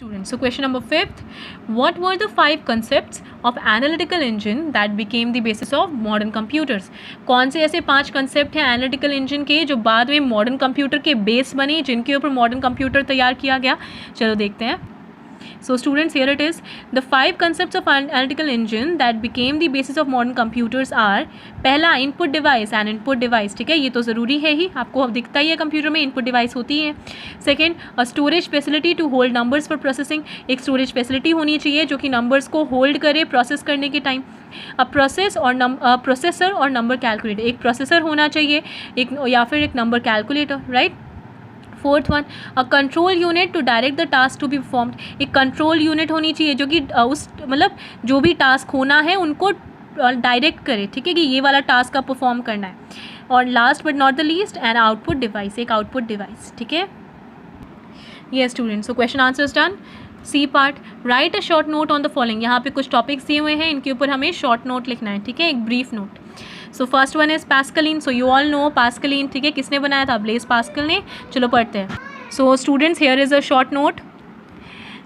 Students. So question number 5th, what were the 5 concepts of analytical engine that became the basis of modern computers? कौन से ऐसे 5 concept हैं analytical engine के जो बाद में मॉडर्न कंप्यूटर के बेस बने, जिनके ऊपर मॉडर्न कंप्यूटर तैयार किया गया? चलो देखते हैं. So students, here it is. The 5 concepts of analytical engine that became the basis of modern computers are, पहला input device and input device. ठीक है, ये तो ज़रूरी है ही, आपको अब दिखता ही है कंप्यूटर में इनपुट डिवाइस होती है. Second, a storage facility to hold numbers for processing. एक स्टोरेज फैसिलिटी होनी चाहिए जो कि नंबर्स को होल्ड करे प्रोसेस करने के टाइम. अ प्रोसेसर और नंबर कैलकुलेटर. एक प्रोसेसर होना चाहिए, एक या फिर एक number calculator, right. Fourth one, a control unit to direct the task to be performed. एक कंट्रोल यूनिट होनी चाहिए जो कि उस मतलब जो भी टास्क होना है उनको डायरेक्ट करे. ठीक है, कि ये वाला टास्क आप परफॉर्म करना है. और last but not the least, an output device. एक आउटपुट डिवाइस. ठीक है, ये students. So question answer is done. C part, write a short note on the following. यहाँ पे कुछ टॉपिक्स दिए हुए हैं, इनके ऊपर हमें शॉर्ट नोट लिखना है. ठीक है, एक brief note. So first one is Pascaline. So you all know Pascaline. ठीक है, किसने बनाया था? ब्लेज पास्कल ने. चलो पढ़ते हैं. So students, here is a short note.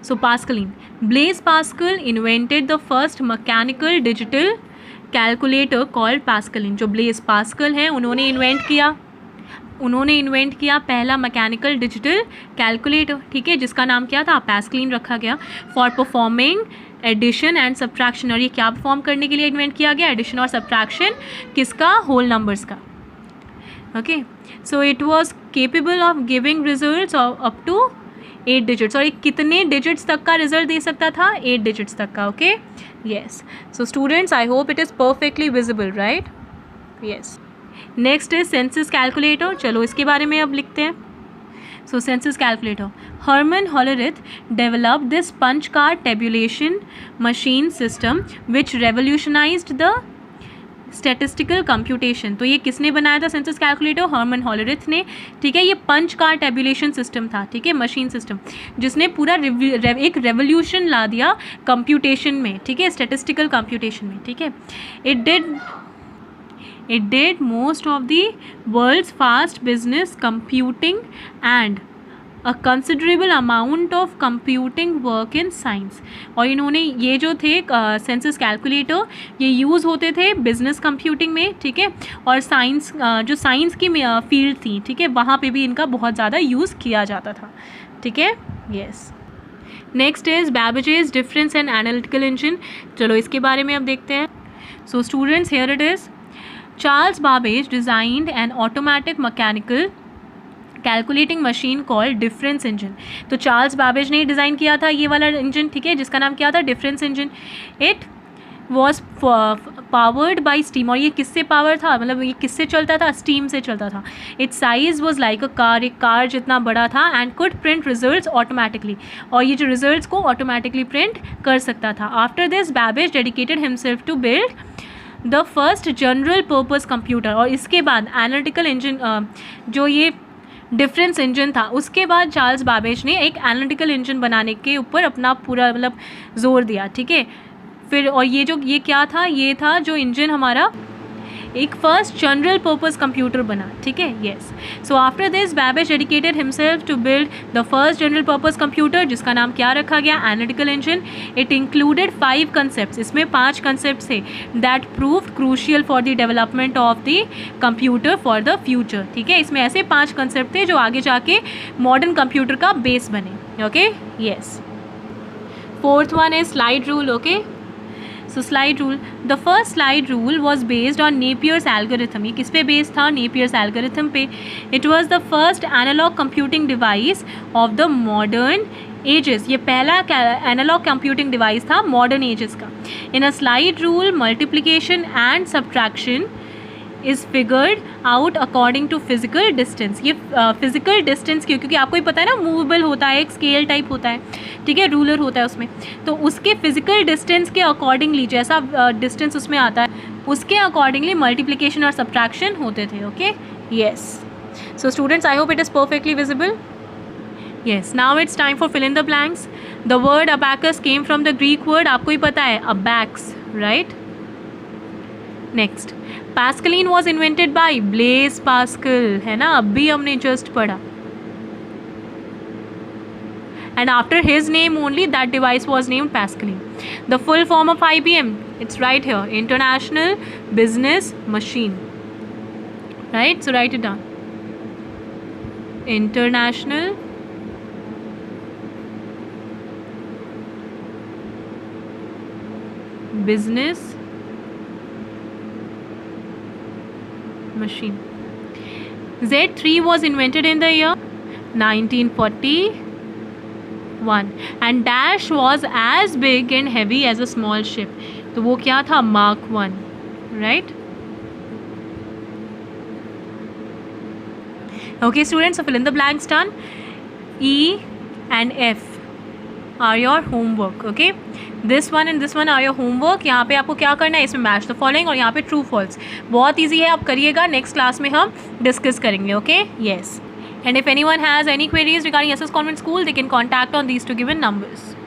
So Pascaline, Blaise Pascal invented the first mechanical digital calculator called Pascaline. जो ब्लेज पास्कल हैं उन्होंने इन्वेंट किया पहला मैकेनिकल डिजिटल कैलकुलेटर. ठीक है, जिसका नाम क्या था? पास्कलिन रखा गया. For performing addition and subtraction. और ये क्या परफॉर्म करने के लिए इन्वेंट किया गया? एडिशन और सब्ट्रैक्शन. किसका? होल नंबर्स का. Okay, so it was capable of giving results up to 8 digits. और ये कितने डिजिट्स तक का रिजल्ट दे सकता था? 8 डिजिट्स तक का. Okay, yes. So students, I hope it is perfectly visible, right? Yes. Next is census calculator. चलो इसके बारे में अब लिखते हैं. So census calculator, Herman Hollerith developed this punch card tabulation machine system which revolutionised the statistical computation. तो ये किसने बनाया था सेंसस कैलकुलेटर? हर्मन हॉलरिथ ने. ठीक है, ये पंच कार्ड टेबुलेशन सिस्टम था. ठीक है, मशीन सिस्टम जिसने पूरा एक रेवोल्यूशन ला दिया कंप्यूटेशन में. ठीक है, स्टैटिस्टिकल कंप्यूटेशन में. ठीक है, It did most of the world's fast business computing and a considerable amount of computing work in science. और इन्होंने ये जो थे सेंसस कैलकुलेटर ये यूज़ होते थे बिजनेस कंप्यूटिंग में. ठीक है, और साइंस जो साइंस की फील्ड थी, ठीक है, वहाँ पे भी इनका बहुत ज़्यादा यूज़ किया जाता था. ठीक है, yes. Next is Babbage's difference and analytical engine. चलो इसके बारे में अब देखते हैं. So students, here it is. Charles Babbage designed an automatic mechanical calculating machine called difference engine. तो चार्ल्स बैबेज ने डिज़ाइन किया था ये वाला इंजन. ठीक है, जिसका नाम क्या था? Difference engine. It was powered by steam. और ये किससे पावर था? मतलब ये किससे चलता था? स्टीम से चलता था. It's size was like a car. एक कार जितना बड़ा था. And could print results automatically. और ये जो रिजल्ट्स को ऑटोमेटिकली प्रिंट कर सकता था. After this Babbage dedicated himself to build the first general purpose computer. और इसके बाद एनालिटिकल इंजन जो ये डिफरेंस इंजन था, उसके बाद चार्ल्स बैबेज ने एक एनालिटिकल इंजन बनाने के ऊपर अपना पूरा मतलब जोर दिया. ठीक है, फिर और ये क्या था? ये था जो इंजन हमारा एक फर्स्ट जनरल पर्पस कंप्यूटर बना. ठीक है, yes. So after this Babbage dedicated himself to build the first general purpose computer, जिसका नाम क्या रखा गया? Analytical engine. It included 5 concept. इसमें 5 कंसेप्ट थे that proved crucial for the development of the computer for the future. ठीक है, इसमें ऐसे 5 कंसेप्ट थे जो आगे जाके मॉडर्न कंप्यूटर का बेस बने. Okay, yes. Fourth one is slide rule. Okay, so slide rule, the first slide rule was based on Napier's algorithm. ये किस पे बेस्ड था? नेपियर्स एल्गोरिथम पे. It was the first analogue computing device of the modern ages. ये पहला analogue computing device था modern ages का. In a slide rule multiplication and subtraction is figured out according to physical distance. ये physical distance क्योंकि आपको ही पता है ना, मूवेबल होता है, एक स्केल टाइप होता है. ठीक है, रूलर होता है उसमें. तो उसके फिजिकल डिस्टेंस के अकॉर्डिंगली जैसा डिस्टेंस उसमें आता है उसके अकॉर्डिंगली मल्टीप्लिकेशन और सब्ट्रैक्शन होते थे. Okay, yes. So students, I hope it is perfectly visible. Yes, now it's time for fill in the blanks. The word abacus came from the Greek word. आपको ही पता है, abacus, right? Next, Pascaline was invented by Blaise Pascal. है ना, अब भी हमने just पढ़ा. and after his name only that device was named Pascaline. The full form of IBM, it's right here, International Business Machine, right? So write it down, International Business Machine. Z3 was invented in the year 1941 and Dash was as big and heavy as a small ship. तो वो क्या था? Mark 1, right? Okay students, so fill in the blanks done. E and F are your homework. Okay, this one and this one are your homework. यहाँ पे आपको क्या करना है, इसमें मैच द फॉलोइंग और यहाँ पे ट्रू फॉल्स. बहुत ईजी है, आप करिएगा. नेक्स्ट क्लास में हम डिस्कस करेंगे. Okay, yes. And if anyone has any queries regarding SS Convent School, they can contact on these two given numbers.